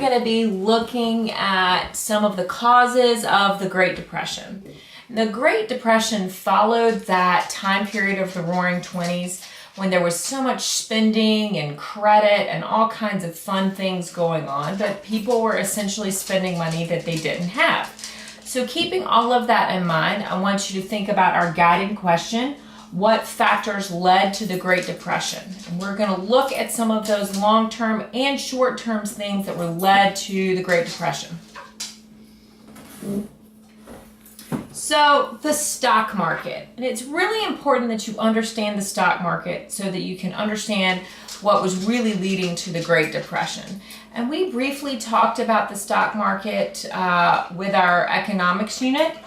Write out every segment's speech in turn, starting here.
going to be looking at some of the causes of the Great Depression. The Great Depression followed that time period of the Roaring '20s when there was so much spending and credit and all kinds of fun things going on, but people were essentially spending money that they didn't have. So keeping all of that in mind, I want you to think about our guiding question: what factors led to the Great Depression? And we're going to look at some of those long-term and short-term things that were led to the Great Depression. So the stock market, and it's really important that you understand the stock market so that you can understand what was really leading to the Great Depression. And we briefly talked about the stock market with our economics unit.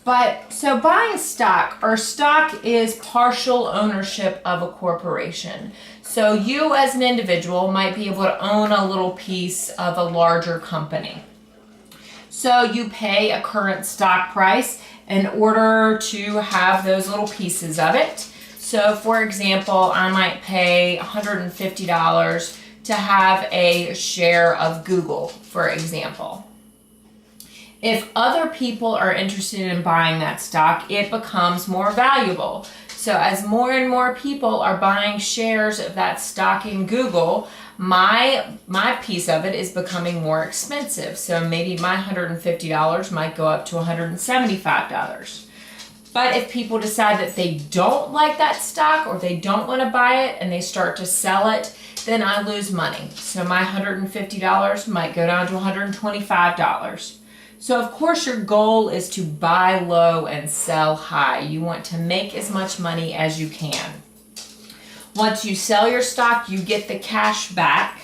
But so buying stock, or stock is partial ownership of a corporation. So you as an individual might be able to own a little piece of a larger company. So you pay a current stock price in order to have those little pieces of it. So for example, I might pay $150 to have a share of Google, for example. If other people are interested in buying that stock, it becomes more valuable. So as more and more people are buying shares of that stock in Google, my piece of it is becoming more expensive. So maybe my $150 might go up to $175. But if people decide that they don't like that stock or they don't want to buy it and they start to sell it, then I lose money. So my $150 might go down to $125. So of course your goal is to buy low and sell high. You want to make as much money as you can. Once you sell your stock, you get the cash back.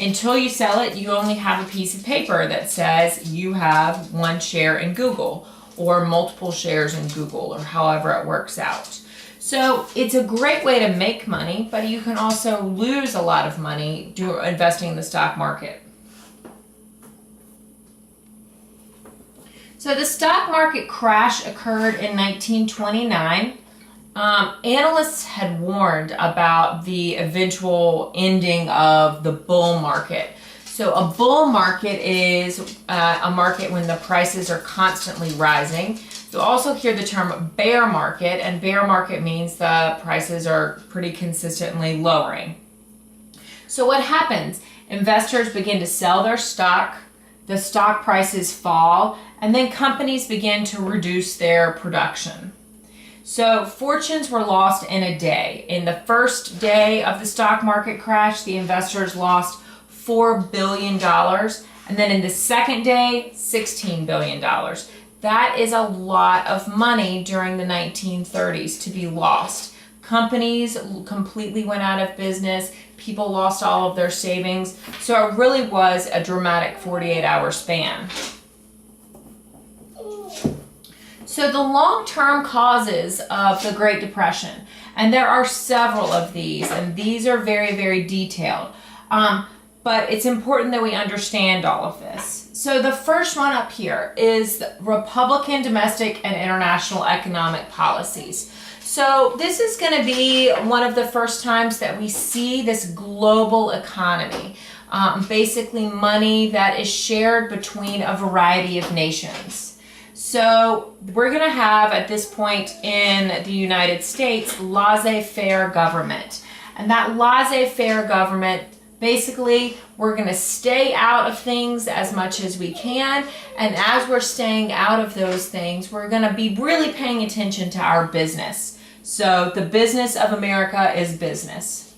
Until you sell it, you only have a piece of paper that says you have one share in Google or multiple shares in Google, or however it works out. So it's a great way to make money, but you can also lose a lot of money investing in the stock market. So the stock market crash occurred in 1929. Analysts had warned about the eventual ending of the bull market. So a bull market is a market when the prices are constantly rising. You'll also hear the term bear market, and bear market means the prices are pretty consistently lowering. So what happens? Investors begin to sell their stock, the stock prices fall, and then companies begin to reduce their production. So fortunes were lost in a day. In the first day of the stock market crash, the investors lost $4 billion. And then in the second day, $16 billion. That is a lot of money during the 1930s to be lost. Companies completely went out of business. People lost all of their savings. So it really was a dramatic 48-hour span. So the long-term causes of the Great Depression, and there are several of these, and these are very, very detailed, but it's important that we understand all of this. So the first one up here is Republican domestic and international economic policies. So this is going to be one of the first times that we see this global economy, basically money that is shared between a variety of nations. So we're going to have, at this point in the United States, laissez-faire government. And that laissez-faire government, basically, we're going to stay out of things as much as we can. And as we're staying out of those things, we're going to be really paying attention to our business. So the business of America is business.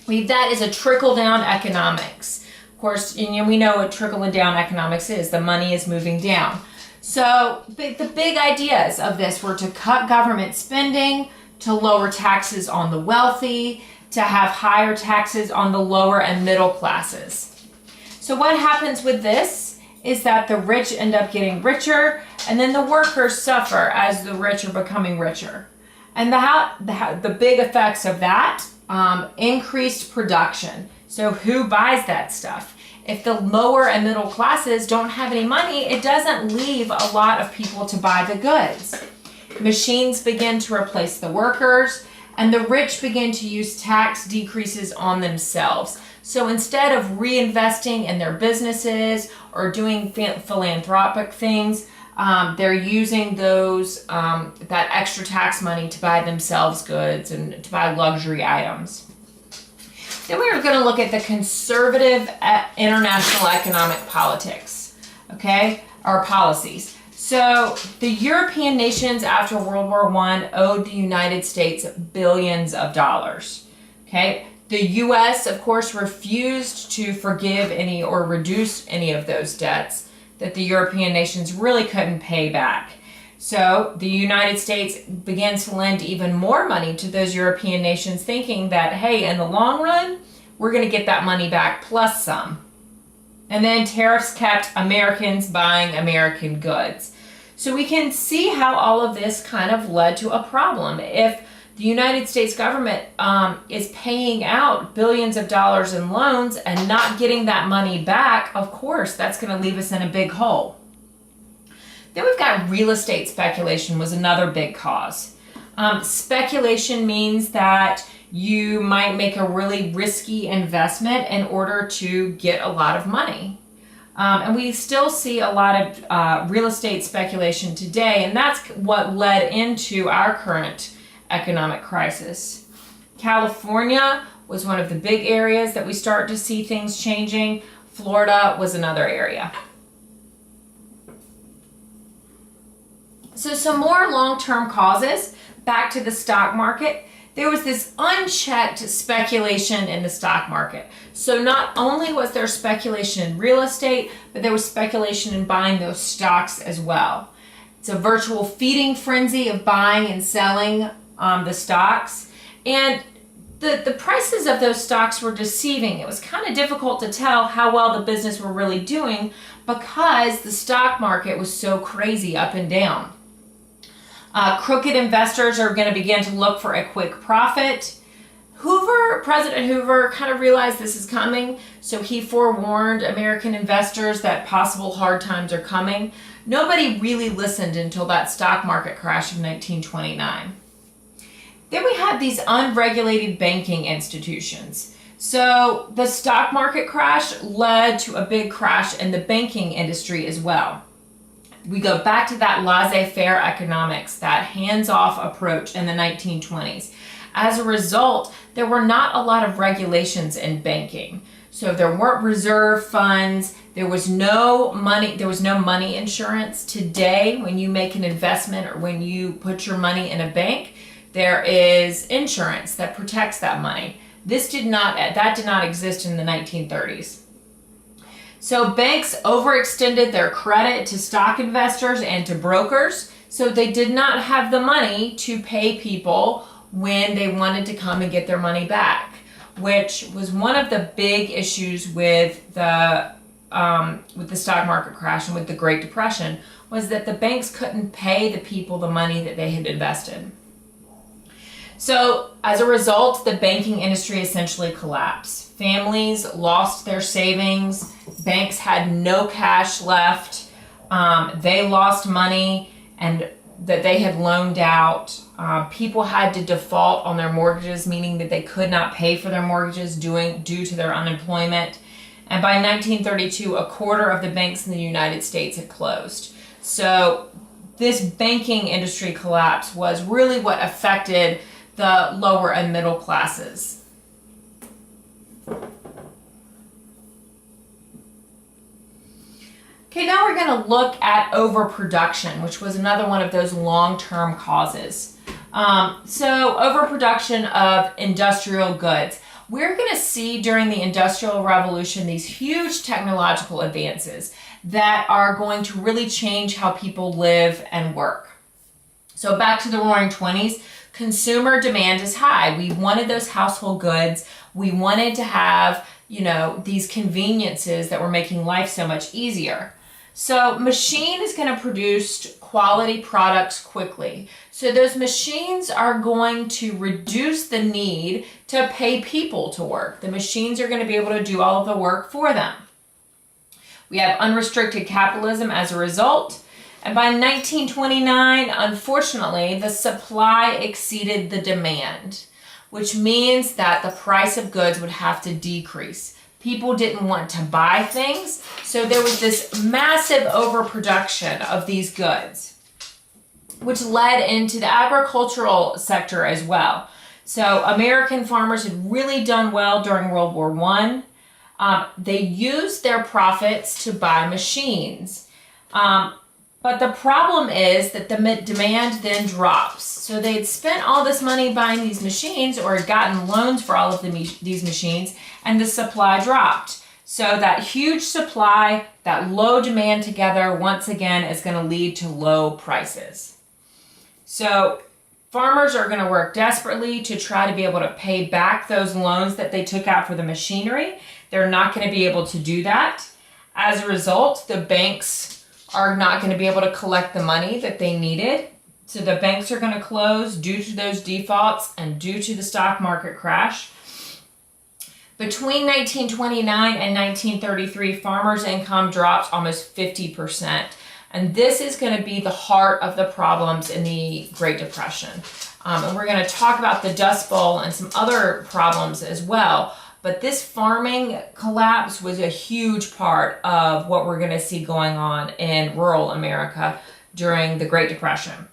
That is a trickle-down economics. Of course, we know what trickle-down economics is. The money is moving down. So the big ideas of this were to cut government spending, to lower taxes on the wealthy, to have higher taxes on the lower and middle classes. So what happens with this is that the rich end up getting richer, and then the workers suffer as the rich are becoming richer. And the big effects of that, increased production. So who buys that stuff? If the lower and middle classes don't have any money, it doesn't leave a lot of people to buy the goods. Machines begin to replace the workers, and the rich began to use tax decreases on themselves. So instead of reinvesting in their businesses or doing philanthropic things, they're using that extra tax money to buy themselves goods and to buy luxury items. Then we are going to look at the conservative international economic politics, okay, or policies. So the European nations after World War I owed the United States billions of dollars, okay? The U.S., of course, refused to forgive any or reduce any of those debts that the European nations really couldn't pay back. So the United States began to lend even more money to those European nations, thinking that, hey, in the long run, we're going to get that money back plus some. And then tariffs kept Americans buying American goods. So we can see how all of this kind of led to a problem. If the United States government is paying out billions of dollars in loans and not getting that money back, of course, that's going to leave us in a big hole. Then we've got real estate speculation was another big cause. Speculation means that you might make a really risky investment in order to get a lot of money. And we still see a lot of real estate speculation today, and that's what led into our current economic crisis. California was one of the big areas that we start to see things changing. Florida was another area. So some more long-term causes, back to the stock market. There was this unchecked speculation in the stock market. So not only was there speculation in real estate, but there was speculation in buying those stocks as well. It's a virtual feeding frenzy of buying and selling the stocks. And the prices of those stocks were deceiving. It was kind of difficult to tell how well the business were really doing because the stock market was so crazy up and down. Crooked investors are going to begin to look for a quick profit. President Hoover kind of realized this is coming, so he forewarned American investors that possible hard times are coming. Nobody really listened until that stock market crash of 1929. Then we had these unregulated banking institutions. So the stock market crash led to a big crash in the banking industry as well. We go back to that laissez-faire economics, that hands-off approach in the 1920s. As a result, there were not a lot of regulations in banking. So there weren't reserve funds, there was no money insurance. Today, when you make an investment or when you put your money in a bank, there is insurance that protects that money. That did not exist in the 1930s. So banks overextended their credit to stock investors and to brokers, so they did not have the money to pay people when they wanted to come and get their money back, which was one of the big issues with the stock market crash and with the Great Depression, was that the banks couldn't pay the people the money that they had invested. So as a result, the banking industry essentially collapsed. Families lost their savings. Banks had no cash left. They lost money and that they had loaned out. People had to default on their mortgages, meaning that they could not pay for their mortgages due to their unemployment. And by 1932, a quarter of the banks in the United States had closed. So this banking industry collapse was really what affected the lower and middle classes. Okay, now we're going to look at overproduction, which was another one of those long-term causes. So overproduction of industrial goods. We're going to see during the Industrial Revolution these huge technological advances that are going to really change how people live and work. So back to the Roaring 20s, consumer demand is high. We wanted those household goods. We wanted to have, these conveniences that were making life so much easier. So machine is going to produce quality products quickly. So those machines are going to reduce the need to pay people to work. The machines are going to be able to do all of the work for them. We have unrestricted capitalism as a result. And by 1929, unfortunately, the supply exceeded the demand. which means that the price of goods would have to decrease. People didn't want to buy things, so there was this massive overproduction of these goods, which led into the agricultural sector as well. So American farmers had really done well during World War I. They used their profits to buy machines. But the problem is that the demand then drops. So they'd spent all this money buying these machines or had gotten loans for all of these machines, and the supply dropped. So that huge supply, that low demand together, once again, is going to lead to low prices. So farmers are going to work desperately to try to be able to pay back those loans that they took out for the machinery. They're not going to be able to do that. As a result, the banks are not going to be able to collect the money that they needed. So the banks are going to close due to those defaults and due to the stock market crash. Between 1929 and 1933, farmers' income dropped almost 50%. And this is going to be the heart of the problems in the Great Depression. And we're going to talk about the Dust Bowl and some other problems as well. But this farming collapse was a huge part of what we're going to see going on in rural America during the Great Depression.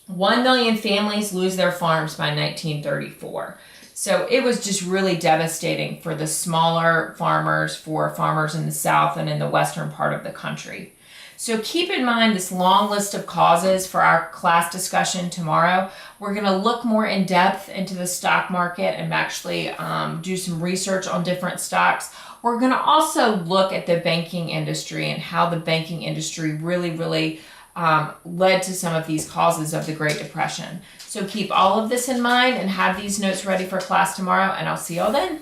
1 million families lose their farms by 1934. So it was just really devastating for the smaller farmers, for farmers in the South and in the western part of the country. So keep in mind this long list of causes for our class discussion tomorrow. We're going to look more in depth into the stock market and actually do some research on different stocks. We're going to also look at the banking industry and how the banking industry really led to some of these causes of the Great Depression. So keep all of this in mind and have these notes ready for class tomorrow, and I'll see y'all then.